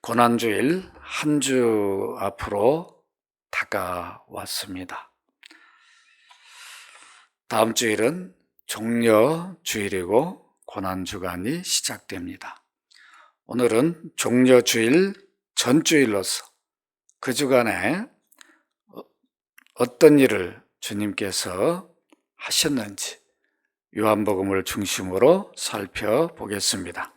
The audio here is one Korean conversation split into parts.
고난주일 한 주 앞으로 다가왔습니다. 다음 주일은 종려주일이고 고난주간이 시작됩니다. 오늘은 종려주일 전주일로서 그 주간에 어떤 일을 주님께서 하셨는지 요한복음을 중심으로 살펴보겠습니다.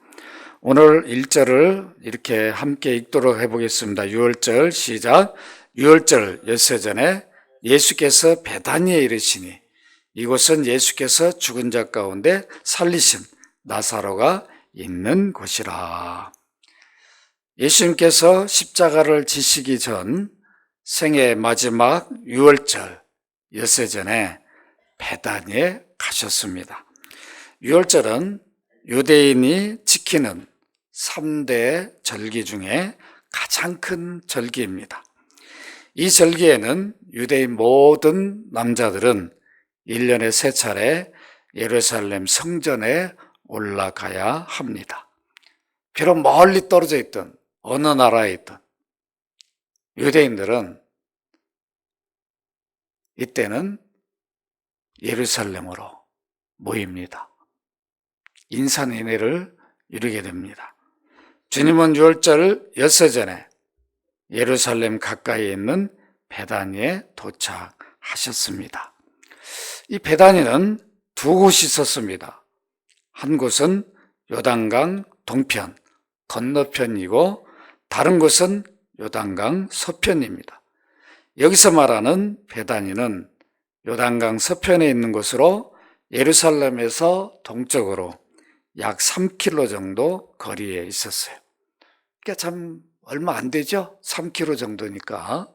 오늘 1절을 이렇게 함께 읽도록 해보겠습니다. 6월절 시작. 6월절 엿새 전에 예수께서 베다니에 이르시니 이곳은 예수께서 죽은 자 가운데 살리신 나사로가 있는 곳이라. 예수님께서 십자가를 지시기 전 생애 마지막 6월절 엿새 전에 베다니에 가셨습니다. 6월절은 유대인이 지키는 3대 절기 중에 가장 큰 절기입니다. 이 절기에는 유대인 모든 남자들은 1년에 3차례 예루살렘 성전에 올라가야 합니다. 비록 멀리 떨어져 있던 어느 나라에 있던 유대인들은 이때는 예루살렘으로 모입니다. 인산인해를 이루게 됩니다. 주님은 6월절 엿새 전에 예루살렘 가까이에 있는 베다니에 도착하셨습니다. 이 베다니는 두 곳이 있었습니다. 한 곳은 요단강 동편, 건너편이고 다른 곳은 요단강 서편입니다. 여기서 말하는 베다니는 요단강 서편에 있는 곳으로 예루살렘에서 동쪽으로 약 3km 정도 거리에 있었어요. 그러니까 참 얼마 안 되죠? 3km 정도니까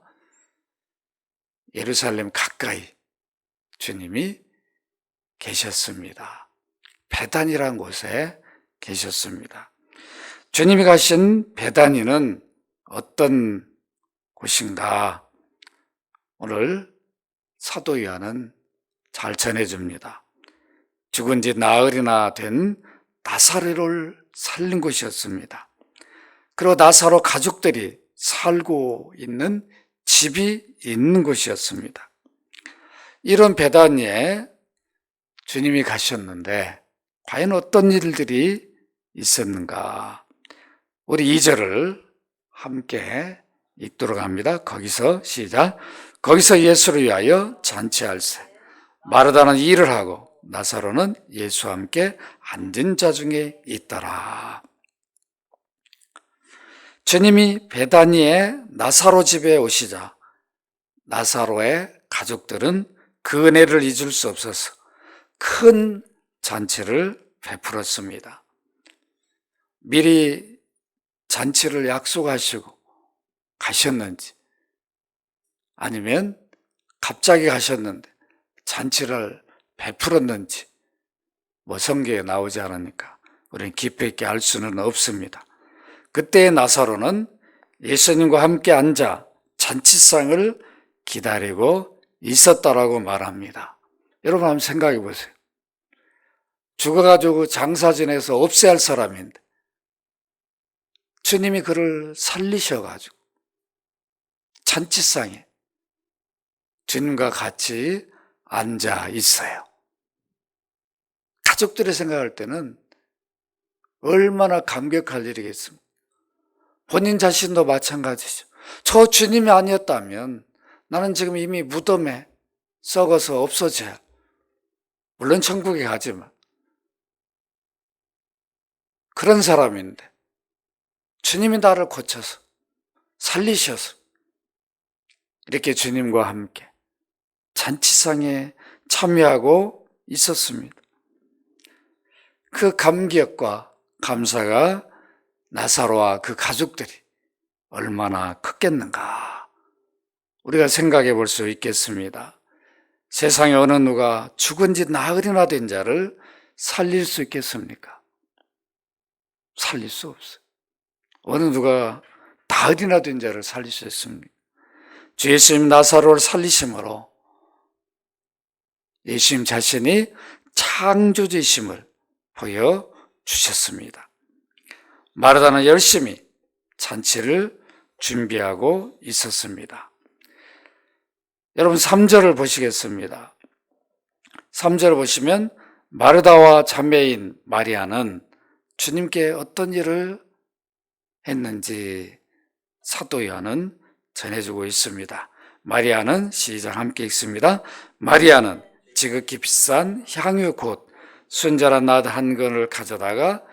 예루살렘 가까이 주님이 계셨습니다. 베다니라는 곳에 계셨습니다. 주님이 가신 베다니는 어떤 곳인가? 오늘 사도 요한은 잘 전해줍니다. 죽은 지 나흘이나 된 나사로를 살린 곳이었습니다. 그리고 나사로 가족들이 살고 있는 집이 있는 곳이었습니다. 이런 베다니에 주님이 가셨는데 과연 어떤 일들이 있었는가? 우리 2절을 함께 읽도록 합니다. 거기서 시작. 거기서 예수를 위하여 잔치할세 마르다는 일을 하고 나사로는 예수와 함께 앉은 자 중에 있더라. 주님이 베다니에 나사로 집에 오시자 나사로의 가족들은 그 은혜를 잊을 수 없어서 큰 잔치를 베풀었습니다. 미리 잔치를 약속하시고 가셨는지 아니면 갑자기 가셨는데 잔치를 베풀었는지 성경에 나오지 않으니까 우리는 깊이 있게 알 수는 없습니다. 그때의 나사로는 예수님과 함께 앉아 잔치상을 기다리고 있었다라고 말합니다. 여러분 한번 생각해 보세요. 죽어가지고 장사 지내서 없애야 할 사람인데 주님이 그를 살리셔가지고 잔치상에 주님과 같이 앉아 있어요. 가족들이 생각할 때는 얼마나 감격할 일이겠습니까? 본인 자신도 마찬가지죠. 저 주님이 아니었다면 나는 지금 이미 무덤에 썩어서 없어져요. 물론 천국에 가지만 그런 사람인데 주님이 나를 고쳐서 살리셔서 이렇게 주님과 함께 잔치상에 참여하고 있었습니다. 그 감격과 감사가 나사로와 그 가족들이 얼마나 컸겠는가 우리가 생각해 볼 수 있겠습니다. 세상에 어느 누가 죽은 지 나흘이나 된 자를 살릴 수 있겠습니까? 살릴 수 없어요. 어느 누가 나흘이나 된 자를 살릴 수 있습니까? 주 예수님 나사로를 살리심으로 예수님 자신이 창조주이심을 보여주셨습니다. 마르다는 열심히 잔치를 준비하고 있었습니다. 여러분 3절을 보시겠습니다. 3절을 보시면 마르다와 자매인 마리아는 주님께 어떤 일을 했는지 사도 요한은 전해주고 있습니다. 마리아는 시작 함께 읽습니다. 마리아는 지극히 비싼 향유 곧 순절한 낫 한 근을 가져다가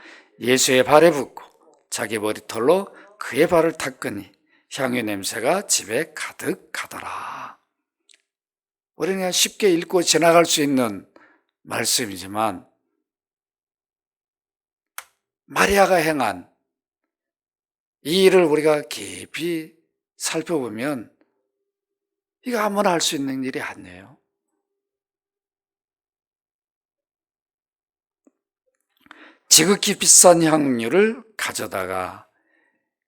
예수의 발에 붓고 자기 머리털로 그의 발을 닦으니 향유 냄새가 집에 가득하더라. 우리는 그냥 쉽게 읽고 지나갈 수 있는 말씀이지만 마리아가 행한 이 일을 우리가 깊이 살펴보면 이거 아무나 할 수 있는 일이 아니에요. 지극히 비싼 향유를 가져다가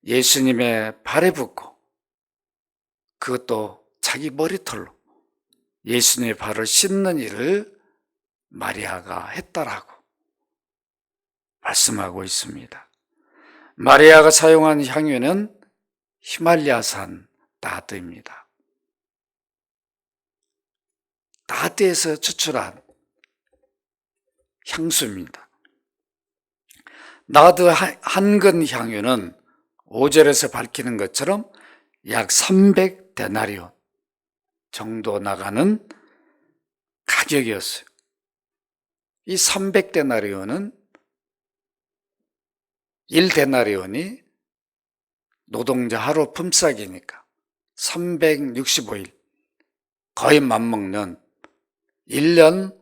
예수님의 발에 붓고 그것도 자기 머리털로 예수님의 발을 씻는 일을 마리아가 했다라고 말씀하고 있습니다. 마리아가 사용한 향유는 히말리아산 나드입니다. 나드에서 추출한 향수입니다. 나드 한 근 향유는 5절에서 밝히는 것처럼 약 300데나리온 정도 나가는 가격이었어요. 이 300데나리온은 1데나리온이 노동자 하루 품삯이니까 365일 거의 맞먹는 1년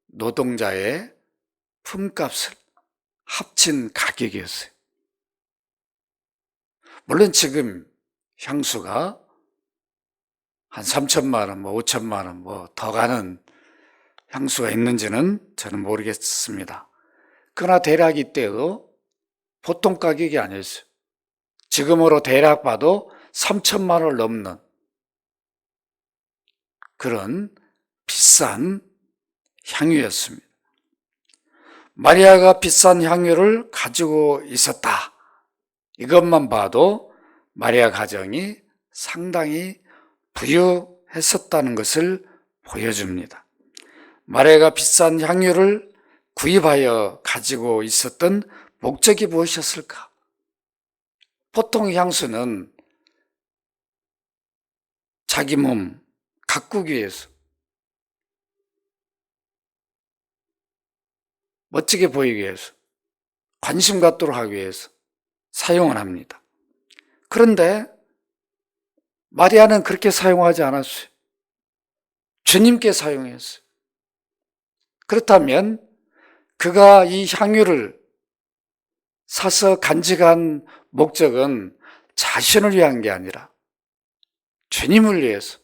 노동자의 품값을 합친 가격이었어요. 물론 지금 향수가 한 3천만 원, 5천만 원, 더 가는 향수가 있는지는 저는 모르겠습니다. 그러나 대략 이때도 보통 가격이 아니었어요. 지금으로 대략 봐도 3천만 원을 넘는 그런 비싼 향유였습니다. 마리아가 비싼 향유를 가지고 있었다. 이것만 봐도 마리아 가정이 상당히 부유했었다는 것을 보여줍니다. 마리아가 비싼 향유를 구입하여 가지고 있었던 목적이 무엇이었을까? 보통 향수는 자기 몸 가꾸기 위해서 멋지게 보이기 위해서 관심 갖도록 하기 위해서 사용을 합니다. 그런데 마리아는 그렇게 사용하지 않았어요. 주님께 사용했어요. 그렇다면 그가 이 향유를 사서 간직한 목적은 자신을 위한 게 아니라 주님을 위해서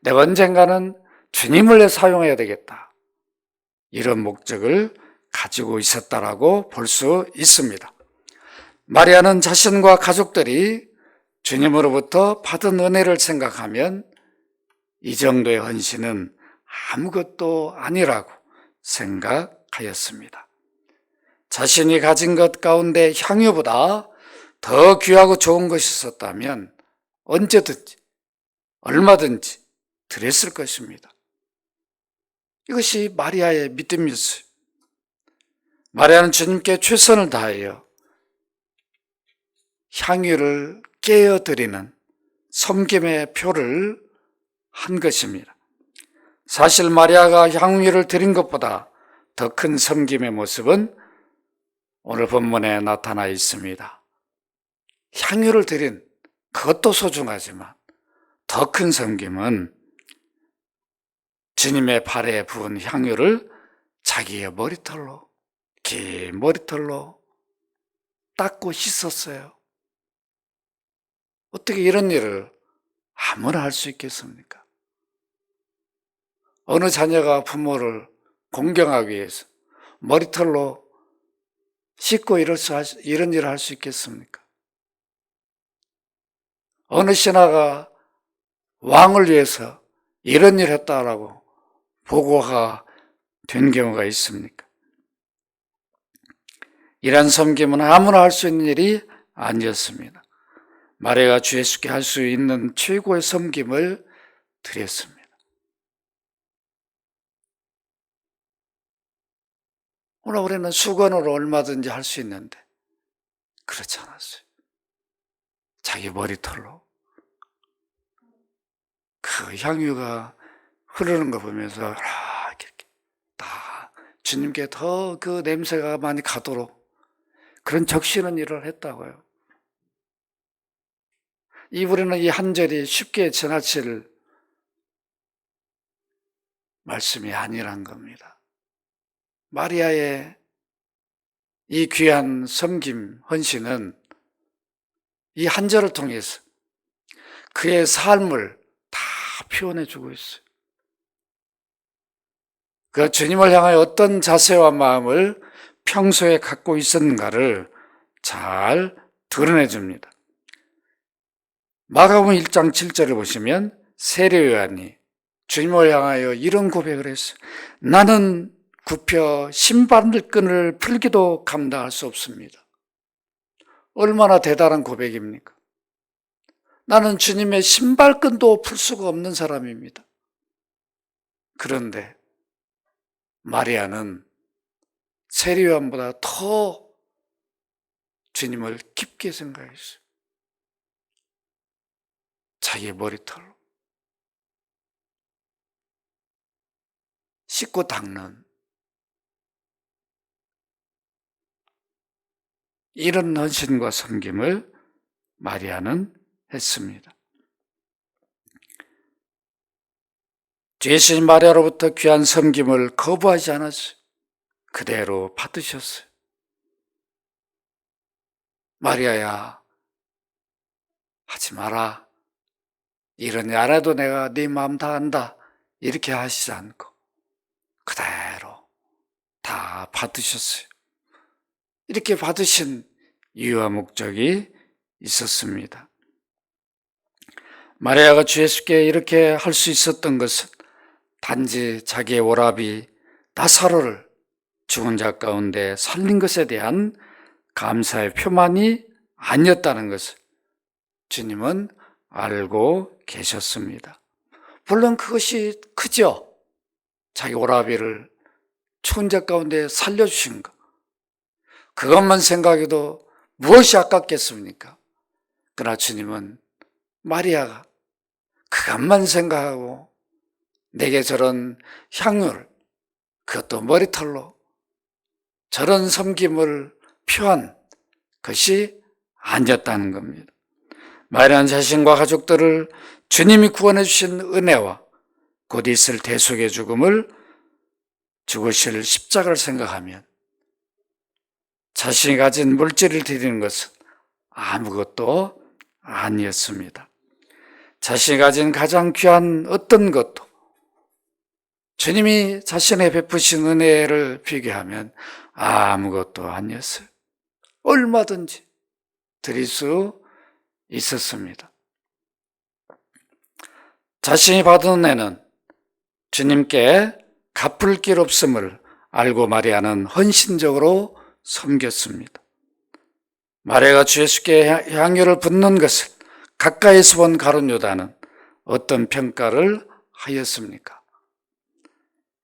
내가 언젠가는 주님을 위해 사용해야 되겠다. 이런 목적을 가지고 있었다라고 볼 수 있습니다. 마리아는 자신과 가족들이 주님으로부터 받은 은혜를 생각하면 이 정도의 헌신은 아무것도 아니라고 생각하였습니다. 자신이 가진 것 가운데 향유보다 더 귀하고 좋은 것이 있었다면 언제든지 얼마든지 드렸을 것입니다. 이것이 마리아의 믿음이었어요. 마리아는 주님께 최선을 다하여 향유를 깨어드리는 섬김의 표를 한 것입니다. 사실 마리아가 향유를 드린 것보다 더 큰 섬김의 모습은 오늘 본문에 나타나 있습니다. 향유를 드린 그것도 소중하지만 더 큰 섬김은 주님의 발에 부은 향유를 자기의 머리털로, 긴 머리털로 닦고 씻었어요. 어떻게 이런 일을 아무나 할 수 있겠습니까? 어느 자녀가 부모를 공경하기 위해서 머리털로 씻고 이런 일을 할 수 있겠습니까? 어느 신하가 왕을 위해서 이런 일을 했다라고 보고가 된 경우가 있습니까? 이런 섬김은 아무나 할 수 있는 일이 아니었습니다. 마리아가 주 예수께 할 수 있는 최고의 섬김을 드렸습니다. 오늘 우리는 수건으로 얼마든지 할 수 있는데 그렇지 않았어요. 자기 머리털로 그 향유가 흐르는 거 보면서 이렇게 다 주님께 더 그 냄새가 많이 가도록 그런 적시는 일을 했다고요. 우리는 이 한 절이 쉽게 지나칠 말씀이 아니란 겁니다. 마리아의 이 귀한 섬김, 헌신은 이 한 절을 통해서 그의 삶을 다 표현해 주고 있어요. 그 주님을 향하여 어떤 자세와 마음을 평소에 갖고 있었는가를 잘 드러내 줍니다. 마가복음 1장 7절을 보시면 세례 요한이 주님을 향하여 이런 고백을 했어요. 나는 굽혀 신발끈을 풀기도 감당할 수 없습니다. 얼마나 대단한 고백입니까? 나는 주님의 신발끈도 풀 수가 없는 사람입니다. 그런데 마리아는 세례 요한보다 더 주님을 깊게 생각했어요. 자기의 머리털로 씻고 닦는 이런 헌신과 섬김을 마리아는 했습니다. 주 예수님 마리아로부터 귀한 섬김을 거부하지 않았어요. 그대로 받으셨어요. 마리아야, 하지 마라. 이러니 안 해도 내가 네 마음 다 안다. 이렇게 하시지 않고 그대로 다 받으셨어요. 이렇게 받으신 이유와 목적이 있었습니다. 마리아가 주 예수께 이렇게 할 수 있었던 것은 단지 자기의 오라비 나사로를 죽은 자 가운데 살린 것에 대한 감사의 표만이 아니었다는 것을 주님은 알고 계셨습니다. 물론 그것이 크죠. 자기 오라비를 죽은 자 가운데 살려주신 것. 그것만 생각해도 무엇이 아깝겠습니까? 그러나 주님은 마리아가 그것만 생각하고 내게 저런 향유를, 그것도 머리털로 저런 섬김을 표한 것이 아니었다는 겁니다. 마리아는 자신과 가족들을 주님이 구원해 주신 은혜와 곧 있을 대속의 죽음을 죽으실 십자가를 생각하면 자신이 가진 물질을 드리는 것은 아무것도 아니었습니다. 자신이 가진 가장 귀한 어떤 것도 주님이 자신의 베푸신 은혜를 비교하면 아무것도 아니었어요. 얼마든지 드릴 수 있었습니다. 자신이 받은 은혜는 주님께 갚을 길 없음을 알고 마리아는 헌신적으로 섬겼습니다. 마리아가 주 예수께 향유를 붓는 것을 가까이서 본 가룟 유다는 어떤 평가를 하였습니까?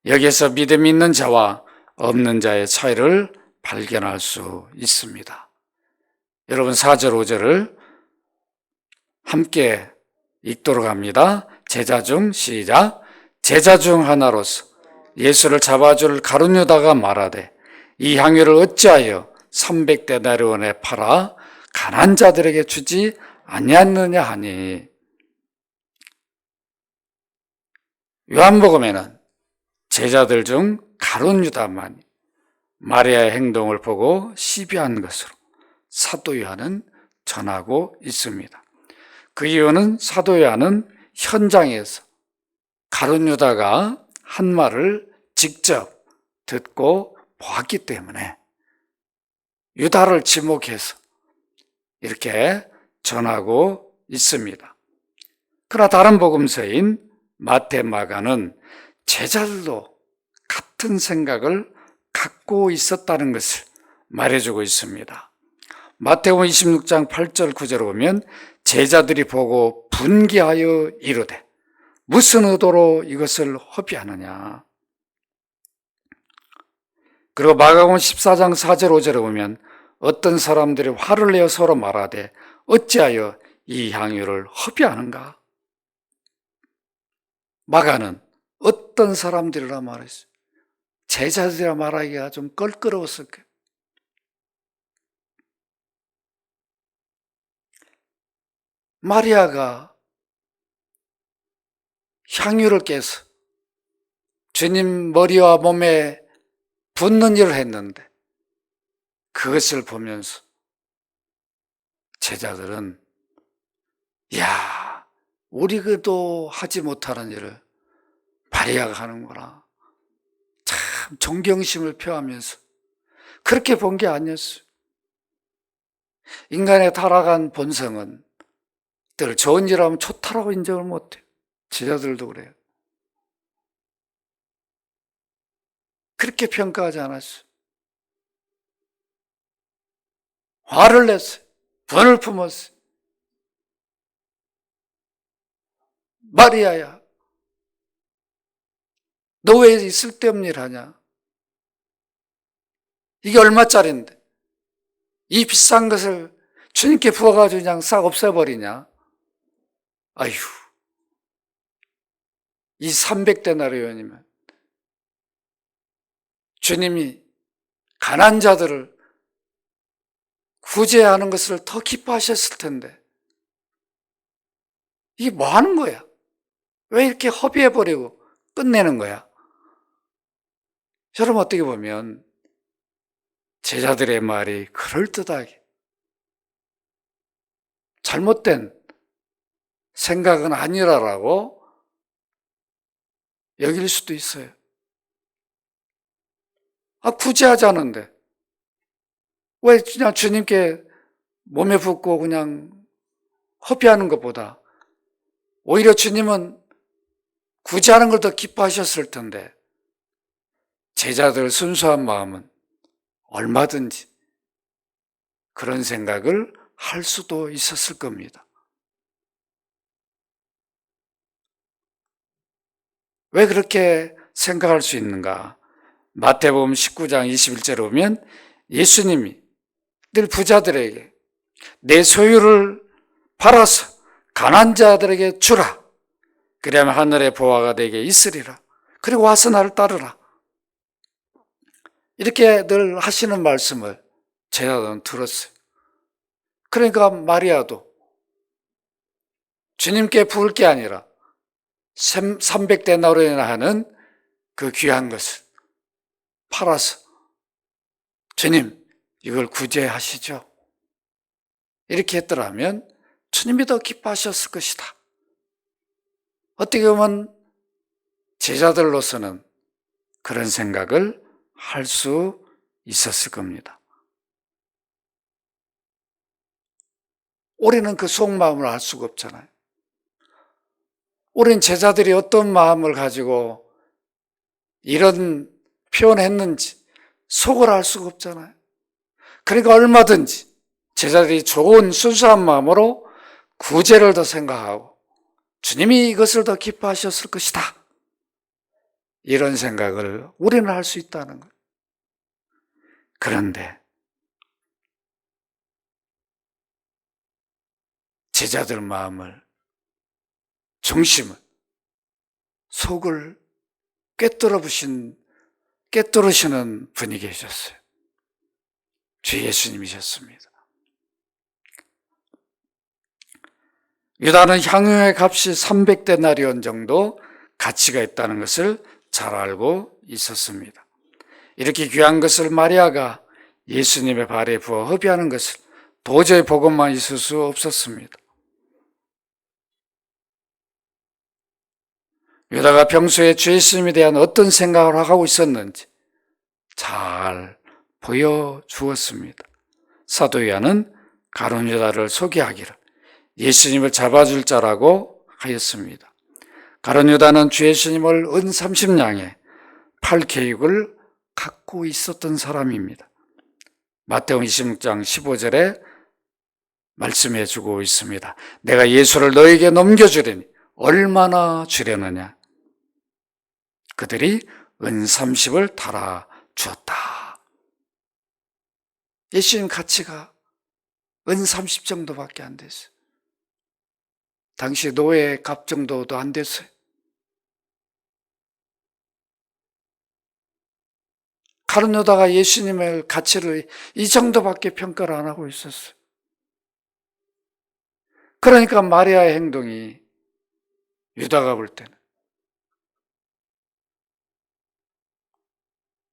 여기에서 믿음이 있는 자와 없는 자의 차이를 발견할 수 있습니다. 여러분 4절 5절을 함께 읽도록 합니다. 제자 중 시작. 제자 중 하나로서 예수를 잡아줄 가룟 유다가 말하되 이 향유를 어찌하여 300데나리온에 팔아 가난한 자들에게 주지 아니하느냐 하니. 요한복음에는 제자들 중 가룟 유다만이 마리아의 행동을 보고 시비한 것으로 사도 요한은 전하고 있습니다. 그 이유는 사도 요한은 현장에서 가룟 유다가 한 말을 직접 듣고 보았기 때문에 유다를 지목해서 이렇게 전하고 있습니다. 그러나 다른 복음서인 마태, 마가는 제자들도 같은 생각을 갖고 있었다는 것을 말해주고 있습니다. 마태복음 26장 8절 9절을 보면 제자들이 보고 분기하여 이르되 무슨 의도로 이것을 허비하느냐. 그리고 마가복음 14장 4절 5절에 보면 어떤 사람들이 화를 내어 서로 말하되 어찌하여 이 향유를 허비하는가. 마가는 어떤 사람들이라 말했어요. 제자들이라 말하기가 좀 껄끄러웠을 거예요. 마리아가 향유를 깨서 주님 머리와 몸에 붓는 일을 했는데 그것을 보면서 제자들은 야, 우리 그도 하지 못하는 일을 마리아가 하는구나. 참 존경심을 표하면서 그렇게 본 게 아니었어요. 인간의 타락한 본성은 늘 좋은 일 하면 좋다라고 인정을 못해요. 제자들도 그래요. 그렇게 평가하지 않았어요. 화를 냈어요. 분을 품었어요. 마리아야, 너 왜 이 쓸데없는 일 하냐? 이게 얼마짜린데? 이 비싼 것을 주님께 부어가지고 그냥 싹 없애버리냐? 아휴, 이 300데나리온이면 주님이 가난한 자들을 구제하는 것을 더 기뻐하셨을 텐데 이게 뭐 하는 거야? 왜 이렇게 허비해버리고 끝내는 거야? 여러분 어떻게 보면 제자들의 말이 그럴듯하게 잘못된 생각은 아니라라고 여길 수도 있어요. 구제하자는데 왜 그냥 주님께 몸에 붓고 그냥 허비하는 것보다 오히려 주님은 구제하는 걸 더 기뻐하셨을 텐데 제자들 순수한 마음은 얼마든지 그런 생각을 할 수도 있었을 겁니다. 왜 그렇게 생각할 수 있는가? 마태복음 19장 21절에 보면 예수님이 늘 부자들에게 내 소유를 팔아서 가난한 자들에게 주라. 그리하면 하늘의 보화가 내게 있으리라. 그리고 와서 나를 따르라. 이렇게 늘 하시는 말씀을 제자들은 들었어요. 그러니까 마리아도 주님께 부을 게 아니라 300데나리온이나 하는 그 귀한 것을 팔아서 주님 이걸 구제하시죠. 이렇게 했더라면 주님이 더 기뻐하셨을 것이다. 어떻게 보면 제자들로서는 그런 생각을 할 수 있었을 겁니다. 우리는 그 속마음을 알 수가 없잖아요. 우린 제자들이 어떤 마음을 가지고 이런 표현했는지 속을 알 수가 없잖아요. 그러니까 얼마든지 제자들이 좋은 순수한 마음으로 구제를 더 생각하고 주님이 이것을 더 기뻐하셨을 것이다. 이런 생각을 우리는 할 수 있다는 거예요. 그런데 제자들 마음을, 중심을, 속을 꿰뚫으시는 분이 계셨어요. 주 예수님이셨습니다. 유다는 향유의 값이 300데나리온 정도 가치가 있다는 것을 잘 알고 있었습니다. 이렇게 귀한 것을 마리아가 예수님의 발에 부어 허비하는 것을 도저히 보고만 있을 수 없었습니다. 유다가 평소에 주 예수님에 대한 어떤 생각을 하고 있었는지 잘 보여주었습니다. 사도 요한은 가룟 유다를 소개하기를 예수님을 잡아줄 자라고 하였습니다. 가룟 유다는 주 예수님을 은 30냥에 팔 계획을 갖고 있었던 사람입니다. 마태복음 26장 15절에 말씀해 주고 있습니다. 내가 예수를 너에게 넘겨주려니 얼마나 주려느냐. 그들이 은 30을 달아 주었다. 예수님 가치가 은 30 정도밖에 안 됐어요. 당시 노예 값 정도도 안 됐어요. 가룟 유다가 예수님의 가치를 이 정도밖에 평가를 안 하고 있었어요. 그러니까 마리아의 행동이 유다가 볼 때는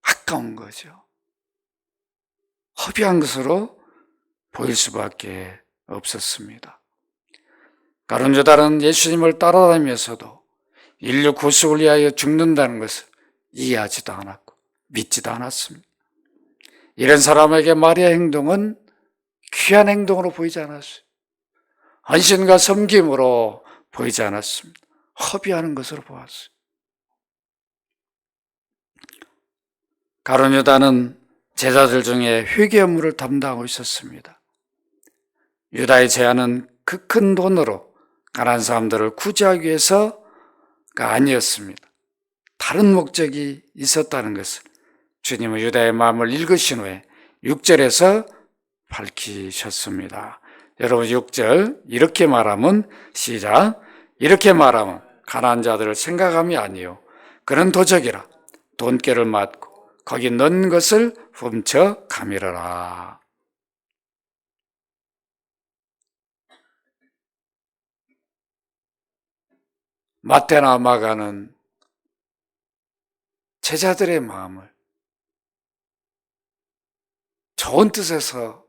아까운 거죠. 허비한 것으로 보일 수밖에 없었습니다. 가룟 유다는 예수님을 따라다니면서도 인류 구속을 위하여 죽는다는 것을 이해하지도 않았고 믿지도 않았습니다. 이런 사람에게 마리아의 행동은 귀한 행동으로 보이지 않았어요. 헌신과 섬김으로 보이지 않았습니다. 허비하는 것으로 보았어요. 가룟 유다는 제자들 중에 회개 업무를 담당하고 있었습니다. 유다의 제안은 그 큰 돈으로 가난한 사람들을 구제하기 위해서가 아니었습니다. 다른 목적이 있었다는 것을 주님은 유다의 마음을 읽으신 후에 6절에서 밝히셨습니다. 여러분 6절 이렇게 말하면 시작. 이렇게 말하면 가난한 자들을 생각함이 아니요 그는 도적이라 돈깨를 맞고 거기 넣은 것을 훔쳐 가밀어라. 마태나 마가는 제자들의 마음을 좋은 뜻에서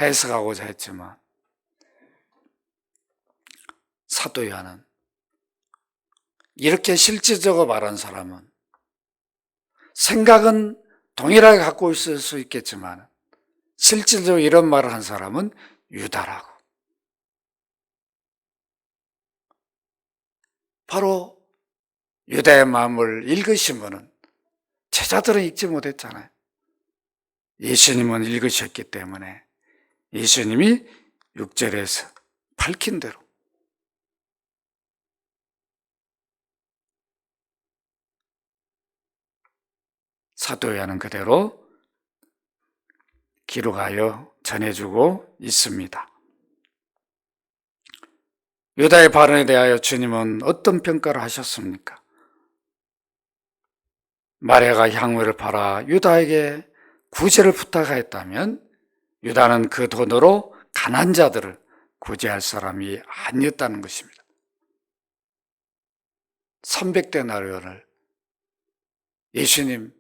해석하고자 했지만 사도 요한은 이렇게 실질적으로 말한 사람은 생각은 동일하게 갖고 있을 수 있겠지만 실질적으로 이런 말을 한 사람은 유다라고. 바로 유다의 마음을 읽으신 분은 제자들은 읽지 못했잖아요. 예수님은 읽으셨기 때문에 예수님이 6절에서 밝힌 대로 사도 요한은 그대로 기록하여 전해주고 있습니다. 유다의 발언에 대하여 주님은 어떤 평가를 하셨습니까? 마리아가 향유를 팔아 유다에게 구제를 부탁하였다면 유다는 그 돈으로 가난한 자들을 구제할 사람이 아니었다는 것입니다. 300데나리온을 예수님,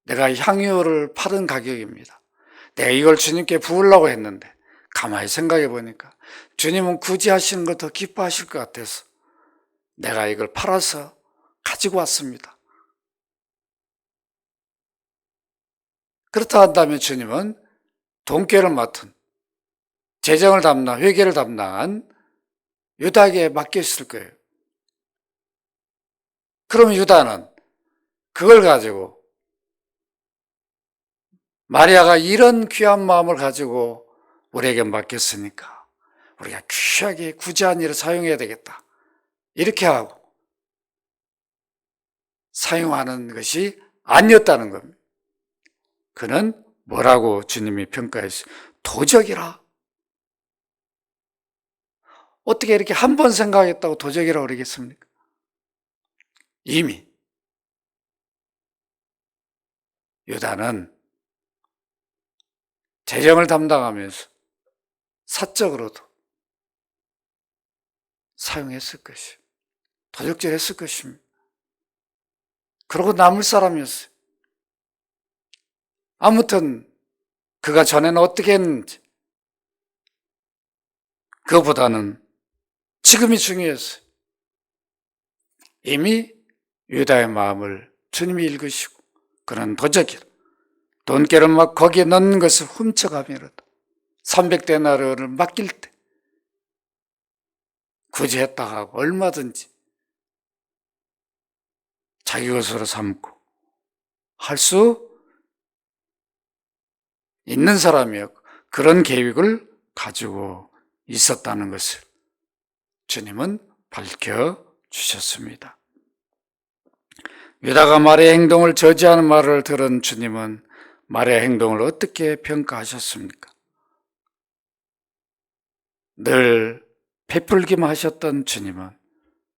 내가 향유를 파는 가격입니다. 내가 이걸 주님께 부으려고 했는데 가만히 생각해 보니까 주님은 구제하시는 걸 더 기뻐하실 것 같아서 내가 이걸 팔아서 가지고 왔습니다. 그렇다 한다면 주님은 돈꾀를 맡은 재정을 담당, 회계를 담당한 유다에게 맡겼을 거예요. 그럼 유다는 그걸 가지고 마리아가 이런 귀한 마음을 가지고 우리에게 맡겼으니까 우리가 귀하게 구제한 일을 사용해야 되겠다. 이렇게 하고 사용하는 것이 아니었다는 겁니다. 그는 뭐라고 주님이 평가했어요? 도적이라. 어떻게 이렇게 한 번 생각했다고 도적이라고 그러겠습니까? 이미 유다는 재정을 담당하면서 사적으로도 사용했을 것이에요. 도적질했을 것입니다. 그러고 남을 사람이었어요. 아무튼 그가 전에는 어떻게 했는지 그거보다는 지금이 중요했어요. 이미 유다의 마음을 주님이 읽으시고 그는 도적이라 돈깨를 막 거기에 넣는 것을 훔쳐가미로다 300데나리온을 맡길 때 구제했다 하고 얼마든지 자기 것으로 삼고 할 수 있는 사람이었고 그런 계획을 가지고 있었다는 것을 주님은 밝혀주셨습니다. 유다가 마리아의 행동을 저지하는 말을 들은 주님은 마리아의 행동을 어떻게 평가하셨습니까? 늘 베풀기만 하셨던 주님은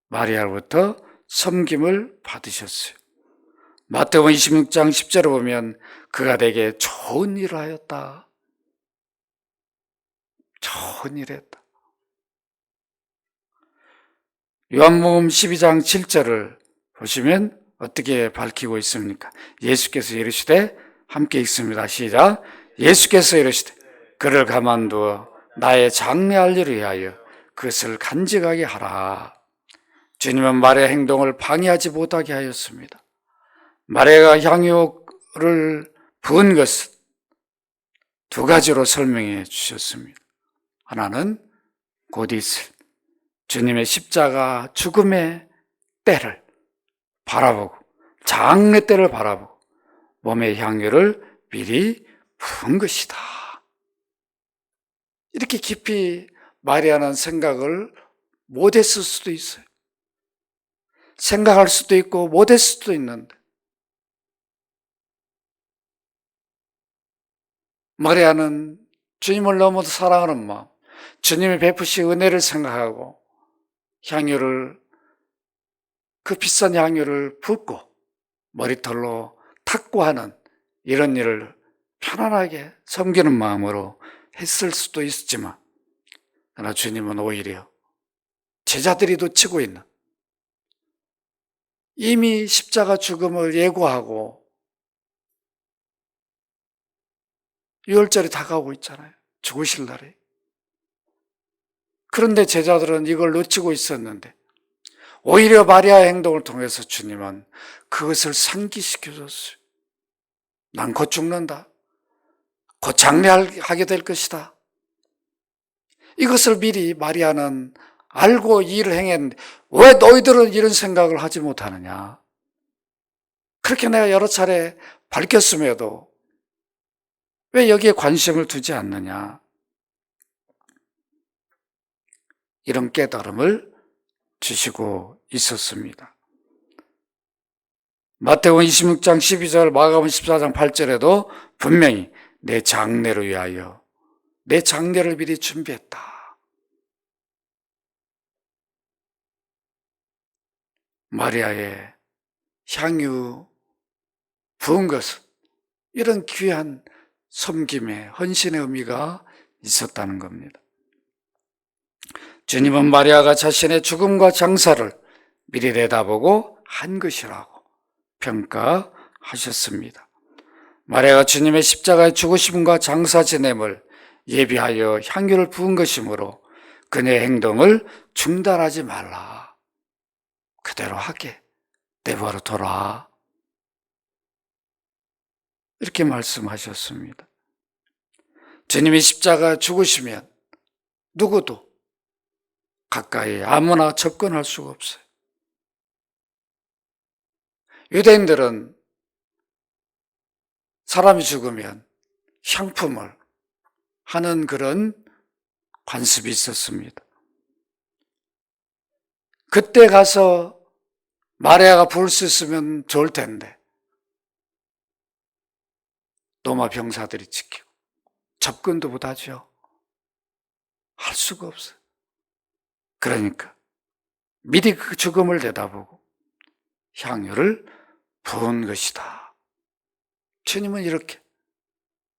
마리아로부터 섬김을 받으셨어요. 마태복음 26장 10절을 보면 그가 내게 좋은 일을 하였다. 좋은 일을 했다. 요한복음 12장 7절을 보시면 어떻게 밝히고 있습니까? 예수께서 이르시되, 함께 읽습니다. 시작. 예수께서 이르시되 그를 가만두어 나의 장래할 일을 위하여 그것을 간직하게 하라. 주님은 마리아의 행동을 방해하지 못하게 하였습니다. 마리아가 향유를 부은 것은 두 가지로 설명해 주셨습니다. 하나는 곧 있을 주님의 십자가 죽음의 때를 바라보고, 장래 때를 바라보고 몸의 향유를 미리 부은 것이다. 이렇게 깊이 마리아는 생각을 못했을 수도 있어요. 생각할 수도 있고 못했을 수도 있는데, 마리아는 주님을 너무도 사랑하는 마음, 주님이 베푸신 은혜를 생각하고 향유를, 그 비싼 향유를 붓고 머리털로 탁구하는 이런 일을 편안하게 섬기는 마음으로 했을 수도 있지만, 그러나 주님은 오히려 제자들이 놓치고 있는, 이미 십자가 죽음을 예고하고 유월절이 다가오고 있잖아요. 죽으실 날에. 그런데 제자들은 이걸 놓치고 있었는데 오히려 마리아의 행동을 통해서 주님은 그것을 상기시켜줬어요. 난 곧 죽는다. 곧 장례하게 될 것이다. 이것을 미리 마리아는 알고 이 일을 행했는데 왜 너희들은 이런 생각을 하지 못하느냐? 그렇게 내가 여러 차례 밝혔음에도 왜 여기에 관심을 두지 않느냐? 이런 깨달음을 주시고 있었습니다. 마태복음 26장 12절, 마가복음 14장 8절에도 분명히 내 장례를 위하여 내 장례를 미리 준비했다. 마리아의 향유 부은 것은 이런 귀한 섬김의 헌신의 의미가 있었다는 겁니다. 주님은 마리아가 자신의 죽음과 장사를 미리 내다보고 한 것이라고 평가하셨습니다. 마리아가 주님의 십자가의 죽으심과 장사 지냄을 예비하여 향유를 부은 것이므로 그녀의 행동을 중단하지 말라. 그대로 하게 내버려 둬라. 이렇게 말씀하셨습니다. 주님이 십자가 죽으시면 누구도 가까이 아무나 접근할 수가 없어요. 유대인들은 사람이 죽으면 향품을 하는 그런 관습이 있었습니다. 그때 가서 마리아가 부을 수 있으면 좋을 텐데 로마 병사들이 지키고 접근도 못하죠. 할 수가 없어요. 그러니까 미리 그 죽음을 내다보고 향유를 부은 것이다. 주님은 이렇게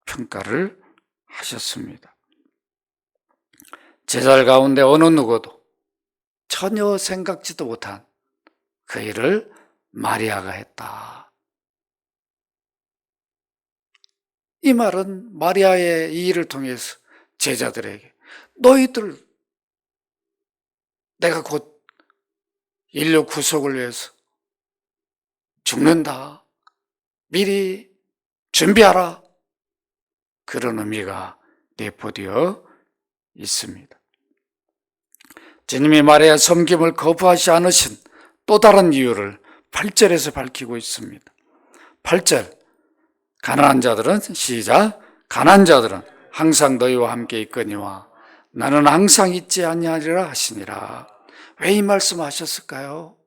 평가를 하셨습니다. 제자들 가운데 어느 누구도 전혀 생각지도 못한 그 일을 마리아가 했다. 이 말은 마리아의 이 일을 통해서 제자들에게 너희들 내가 곧 인류 구속을 위해서 죽는다. 미리 준비하라. 그런 의미가 내포되어 있습니다. 주님이 마리아 섬김을 거부하지 않으신 또 다른 이유를 8절에서 밝히고 있습니다. 8절, 가난한 자들은, 시작, 가난한 자들은 항상 너희와 함께 있거니와 나는 항상 잊지 아니하리라 하시니라. 왜 이 말씀하셨을까요?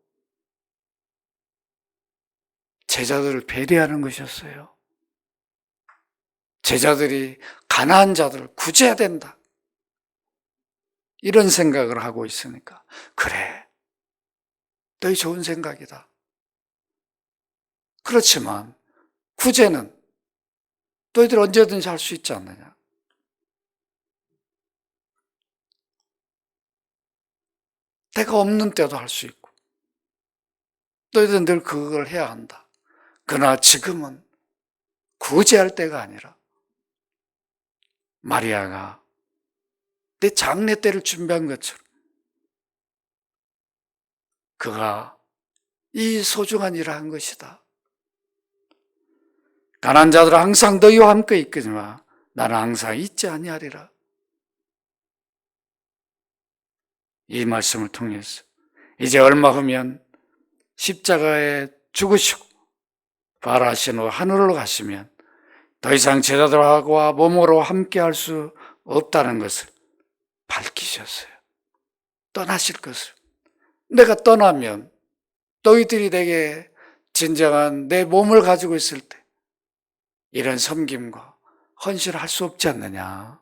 제자들을 배려하는 것이었어요. 제자들이 가난한 자들을 구제해야 된다, 이런 생각을 하고 있으니까, 그래, 너희 좋은 생각이다. 그렇지만 구제는 너희들 언제든지 할 수 있지 않느냐. 내가 없는 때도 할 수 있고 너희들은 늘 그걸 해야 한다. 그러나 지금은 구제할 때가 아니라 마리아가 내 장례 때를 준비한 것처럼 그가 이 소중한 일을 한 것이다. 가난한 자들은 항상 너희와 함께 있거니와 나는 항상 잊지 아니하리라. 이 말씀을 통해서 이제 얼마 후면 십자가에 죽으시고 부활하신 후 하늘로 가시면 더 이상 제자들과 몸으로 함께 할 수 없다는 것을 밝히셨어요. 떠나실 것을. 내가 떠나면 너희들이 내게 진정한 내 몸을 가지고 있을 때 이런 섬김과 헌신을 할 수 없지 않느냐.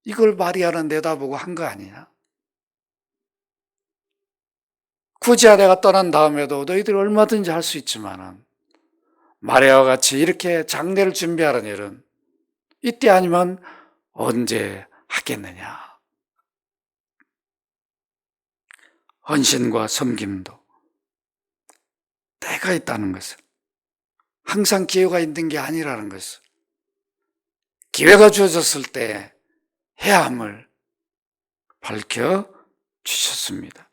이걸 마리아는 내다보고 한 거 아니냐. 굳이야 내가 떠난 다음에도 너희들이 얼마든지 할 수 있지만은 마리아와 같이 이렇게 장례를 준비하는 일은 이때 아니면 언제 하겠느냐. 헌신과 섬김도 때가 있다는 것을, 항상 기회가 있는 게 아니라는 것을, 기회가 주어졌을 때 해야 함을 밝혀주셨습니다.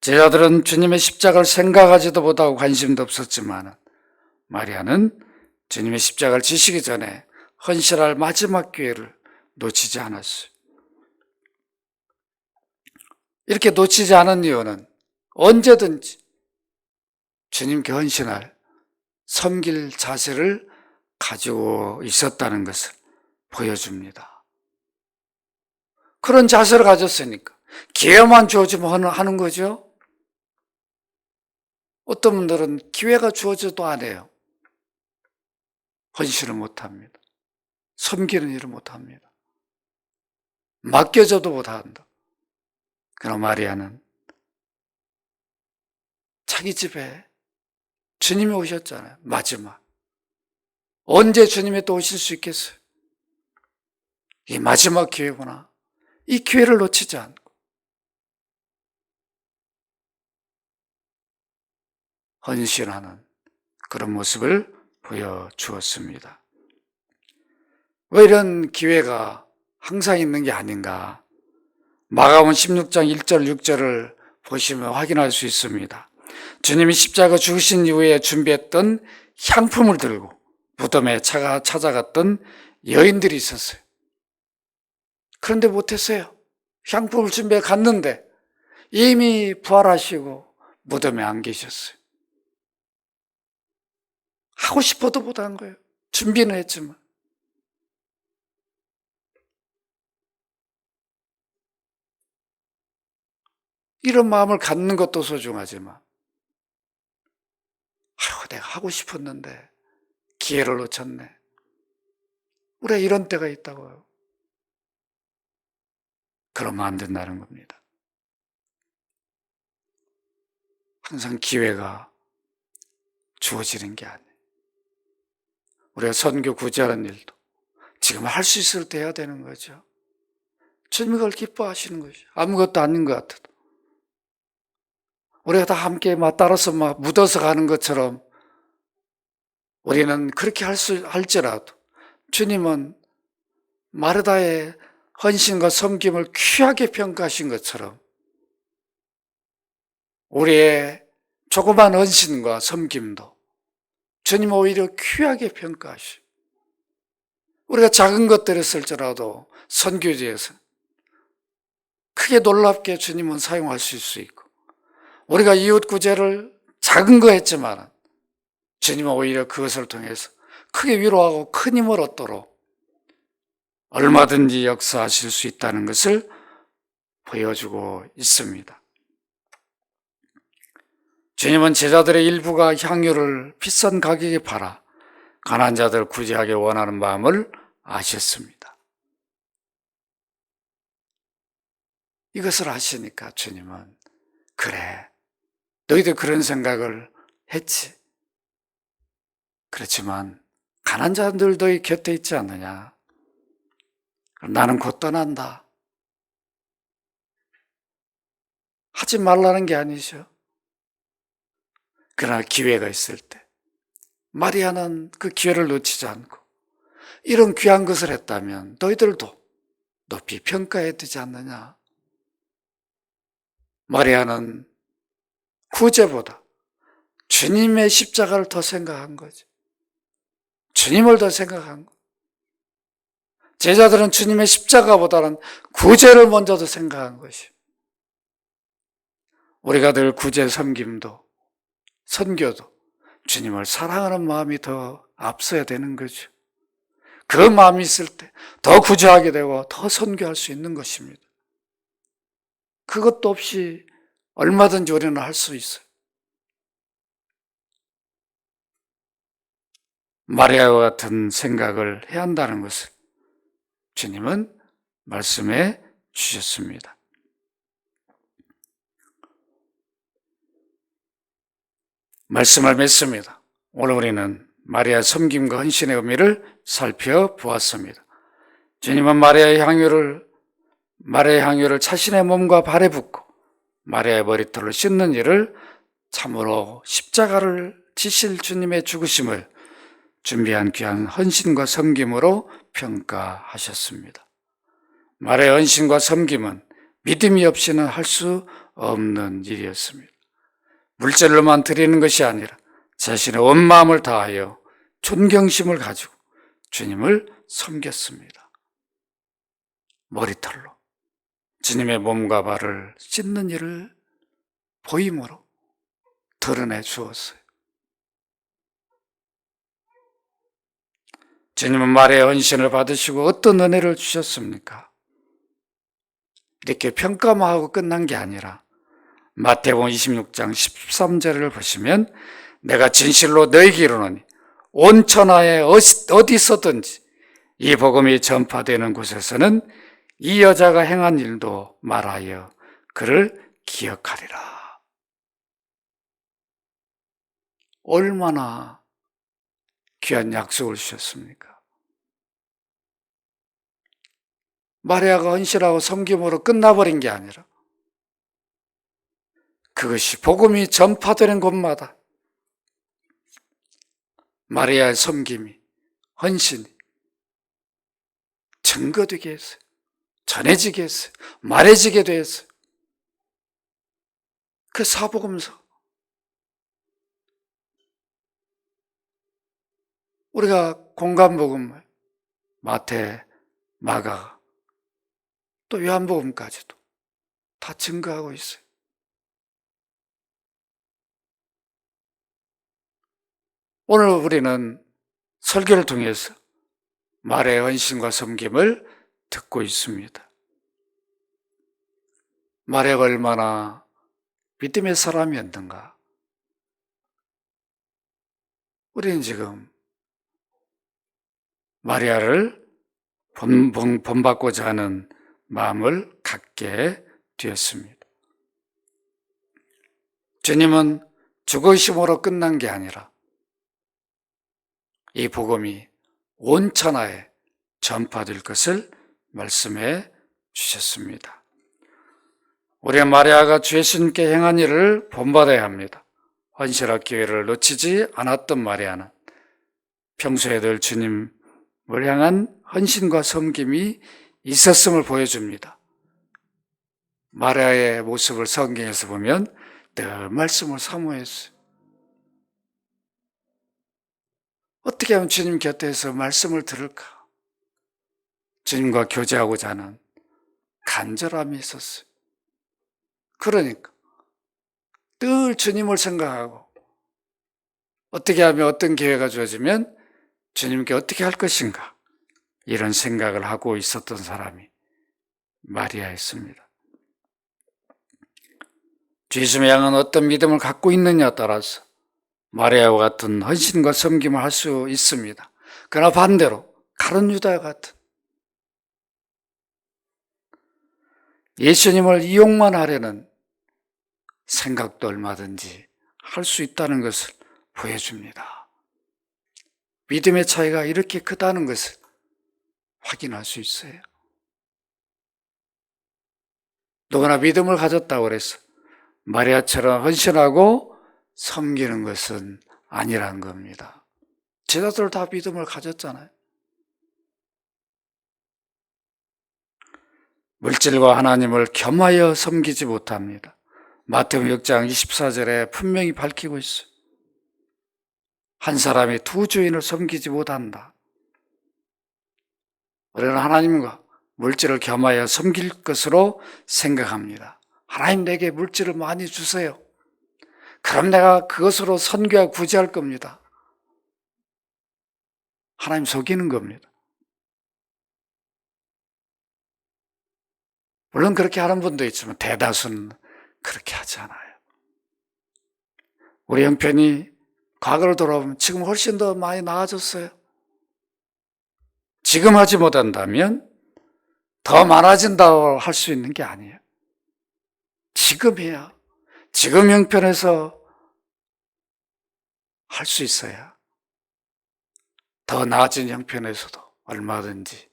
제자들은 주님의 십자가를 생각하지도 못하고 관심도 없었지만 마리아는 주님의 십자가를 지시기 전에 헌신할 마지막 기회를 놓치지 않았어요. 이렇게 놓치지 않은 이유는 언제든지 주님께 헌신할, 섬길 자세를 가지고 있었다는 것을 보여줍니다. 그런 자세를 가졌으니까 기회만 주어지면 하는 거죠. 어떤 분들은 기회가 주어져도 안 해요. 헌신을 못합니다. 섬기는 일을 못합니다. 맡겨져도 못한다. 그러나 마리아는 자기 집에 주님이 오셨잖아요. 마지막. 언제 주님이 또 오실 수 있겠어요? 이 마지막 기회구나. 이 기회를 놓치지 않고 헌신하는 그런 모습을 보여주었습니다. 왜 이런 기회가 항상 있는 게 아닌가? 마가복음 16장 1절 6절을 보시면 확인할 수 있습니다. 주님이 십자가 죽으신 이후에 준비했던 향품을 들고 무덤에 찾아갔던 여인들이 있었어요. 그런데 못했어요. 향품을 준비해 갔는데 이미 부활하시고 무덤에 안 계셨어요. 하고 싶어도 못한 거예요. 준비는 했지만. 이런 마음을 갖는 것도 소중하지만 내가 하고 싶었는데 기회를 놓쳤네. 우리가 이런 때가 있다고요. 그러면 안 된다는 겁니다. 항상 기회가 주어지는 게 아니에요. 우리가 선교 구제하는 일도 지금 할 수 있을 때 해야 되는 거죠. 주님이 그걸 기뻐하시는 거죠. 아무것도 아닌 것 같아도. 우리가 다 함께 따라서 묻어서 가는 것처럼 우리는 그렇게 할지라도 주님은 마르다의 헌신과 섬김을 귀하게 평가하신 것처럼 우리의 조그만 헌신과 섬김도 주님 오히려 귀하게 평가하시고, 우리가 작은 것들을 쓸지라도 선교지에서 크게 놀랍게 주님은 사용하실 수 있고, 우리가 이웃 구제를 작은 거 했지만 주님은 오히려 그것을 통해서 크게 위로하고 큰 힘을 얻도록 얼마든지 역사하실 수 있다는 것을 보여주고 있습니다. 주님은 제자들의 일부가 향유를 비싼 가격에 팔아 가난한 자들 구제하기 원하는 마음을 아셨습니다. 이것을 아시니까 주님은 그래, 너희들 그런 생각을 했지. 그렇지만 가난한 자들 너희 곁에 있지 않느냐. 나는 곧 떠난다. 하지 말라는 게 아니죠. 그러나 기회가 있을 때 마리아는 그 기회를 놓치지 않고 이런 귀한 것을 했다면 너희들도 높이 평가해야 되지 않느냐. 마리아는 구제보다 주님의 십자가를 더 생각한 거죠. 주님을 더 생각한 거. 제자들은 주님의 십자가보다는 구제를 먼저 더 생각한 것이. 우리가 늘 구제 섬김도 선교도 주님을 사랑하는 마음이 더 앞서야 되는 거죠. 그 마음이 있을 때 더 구제하게 되고 더 선교할 수 있는 것입니다. 그것도 없이 얼마든지 우리는 할 수 있어요. 마리아와 같은 생각을 해야 한다는 것을 주님은 말씀해 주셨습니다. 말씀을 맺습니다. 오늘 우리는 마리아 섬김과 헌신의 의미를 살펴보았습니다. 주님은 마리아의 향유를 자신의 몸과 발에 붓고 마리아의 머리털을 씻는 일을 참으로 십자가를 지실 주님의 죽으심을 준비한 귀한 헌신과 섬김으로 평가하셨습니다. 마리아의 헌신과 섬김은 믿음이 없이는 할 수 없는 일이었습니다. 물질로만 드리는 것이 아니라 자신의 온 마음을 다하여 존경심을 가지고 주님을 섬겼습니다. 머리털로 주님의 몸과 발을 씻는 일을 보임으로 드러내 주었어요. 주님은 마리아의 헌신을 받으시고 어떤 은혜를 주셨습니까? 이렇게 평가만 하고 끝난 게 아니라 마태복음 26장 13절을 보시면 내가 진실로 너희에게 이르노니 온 천하에 어디서든지 이 복음이 전파되는 곳에서는 이 여자가 행한 일도 말하여 그를 기억하리라. 얼마나 귀한 약속을 주셨습니까? 마리아가 헌신하고 섬김으로 끝나버린 게 아니라 그것이 복음이 전파되는 곳마다 마리아의 섬김이, 헌신이 증거되게 했어요. 전해지게 했어요. 말해지게 됐어요. 그 사복음서. 우리가 공간복음, 마태, 마가, 또 요한복음까지도 다 증거하고 있어요. 오늘 우리는 설교를 통해서 마리아의 헌신과 섬김을 듣고 있습니다. 마리아가 얼마나 믿음의 사람이었는가. 우리는 지금 마리아를 본받고자 하는 마음을 갖게 되었습니다. 주님은 죽으심으로 끝난 게 아니라 이 복음이 온 천하에 전파될 것을 말씀해 주셨습니다. 우리 마리아가 주 예수님께 행한 일을 본받아야 합니다. 헌신할 기회를 놓치지 않았던 마리아는 평소에 늘 주님을 향한 헌신과 섬김이 있었음을 보여줍니다. 마리아의 모습을 성경에서 보면 늘 말씀을 사모했어요. 어떻게 하면 주님 곁에서 말씀을 들을까? 주님과 교제하고자 하는 간절함이 있었어요. 그러니까 늘 주님을 생각하고 어떻게 하면 어떤 기회가 주어지면 주님께 어떻게 할 것인가 이런 생각을 하고 있었던 사람이 마리아였습니다. 주 예수님의 양은 어떤 믿음을 갖고 있느냐에 따라서 마리아와 같은 헌신과 섬김을 할 수 있습니다. 그러나 반대로 가룟 유다와 같은 예수님을 이용만 하려는 생각도 얼마든지 할 수 있다는 것을 보여줍니다. 믿음의 차이가 이렇게 크다는 것을 확인할 수 있어요. 누구나 믿음을 가졌다고 해서 마리아처럼 헌신하고 섬기는 것은 아니란 겁니다. 제자들 다 믿음을 가졌잖아요. 물질과 하나님을 겸하여 섬기지 못합니다. 마태복음 6장 24절에 분명히 밝히고 있어요. 한 사람이 두 주인을 섬기지 못한다. 우리는 하나님과 물질을 겸하여 섬길 것으로 생각합니다. 하나님 내게 물질을 많이 주세요. 그럼 내가 그것으로 선교하고 구제할 겁니다. 하나님 속이는 겁니다. 물론 그렇게 하는 분도 있지만 대다수는 그렇게 하지 않아요. 우리 형편이 과거를 돌아보면 지금 훨씬 더 많이 나아졌어요. 지금 하지 못한다면 더 많아진다고 할 수 있는 게 아니에요. 지금 해야, 지금 형편에서 할 수 있어야 더 나아진 형편에서도 얼마든지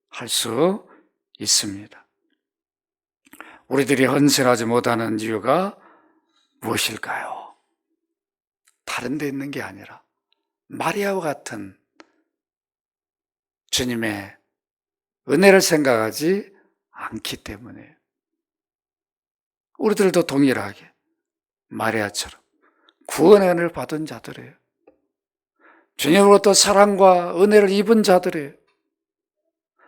할 수 있습니다. 우리들이 헌신하지 못하는 이유가 무엇일까요? 다른 데 있는 게 아니라 마리아와 같은 주님의 은혜를 생각하지 않기 때문에 우리들도 동일하게 마리아처럼 구원의 은혜를 받은 자들이에요. 주님으로부터 사랑과 은혜를 입은 자들이에요.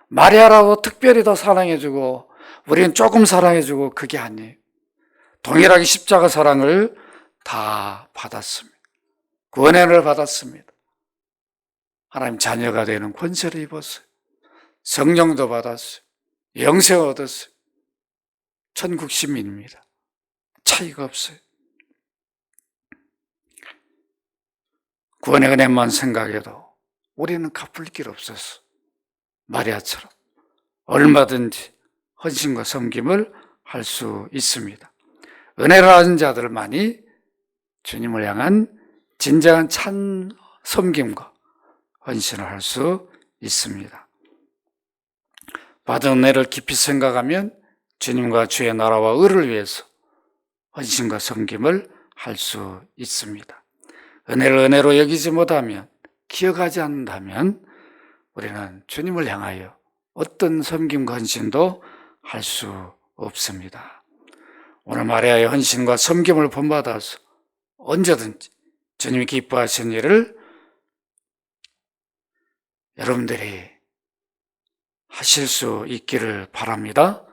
마리아라고 특별히 더 사랑해주고 우리는 조금 사랑해주고 그게 아니에요. 동일하게 십자가 사랑을 다 받았습니다. 구원의 은혜를 받았습니다. 하나님 자녀가 되는 권세를 입었어요. 성령도 받았어요. 영생을 얻었어요. 천국 시민입니다. 차이가 없어요. 구원의 은혜만 생각해도 우리는 갚을 길 없었어. 마리아처럼 얼마든지 헌신과 섬김을 할 수 있습니다. 은혜를 얻은 자들만이 주님을 향한 진정한 찬 섬김과 헌신을 할 수 있습니다. 받은 은혜를 깊이 생각하면 주님과 주의 나라와 의를 위해서 헌신과 섬김을 할 수 있습니다. 은혜를 은혜로 여기지 못하면, 기억하지 않는다면 우리는 주님을 향하여 어떤 섬김과 헌신도 할 수 없습니다. 오늘 마리아의 헌신과 섬김을 본받아서 언제든지 주님이 기뻐하신 일을 여러분들이 하실 수 있기를 바랍니다.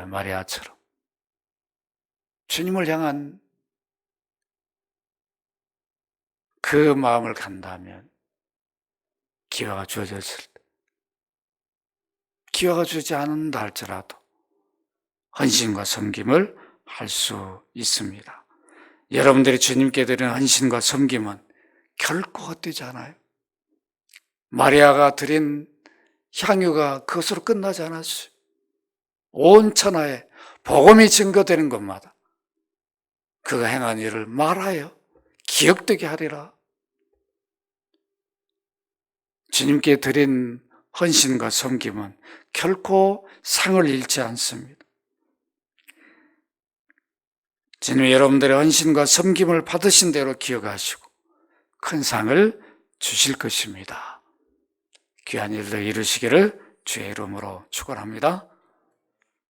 마리아처럼 주님을 향한 그 마음을 간다면 기회가 주어졌을 때, 기회가 주지 않는다 할지라도 헌신과 섬김을 할 수 있습니다. 여러분들이 주님께 드리는 헌신과 섬김은 결코 헛되지 않아요. 마리아가 드린 향유가 그것으로 끝나지 않았어요. 온 천하에 복음이 증거되는 것마다 그가 행한 일을 말하여 기억되게 하리라. 주님께 드린 헌신과 섬김은 결코 상을 잃지 않습니다. 주님이 여러분들의 헌신과 섬김을 받으신 대로 기억하시고 큰 상을 주실 것입니다. 귀한 일들 이루시기를 주의 이름으로 축원합니다.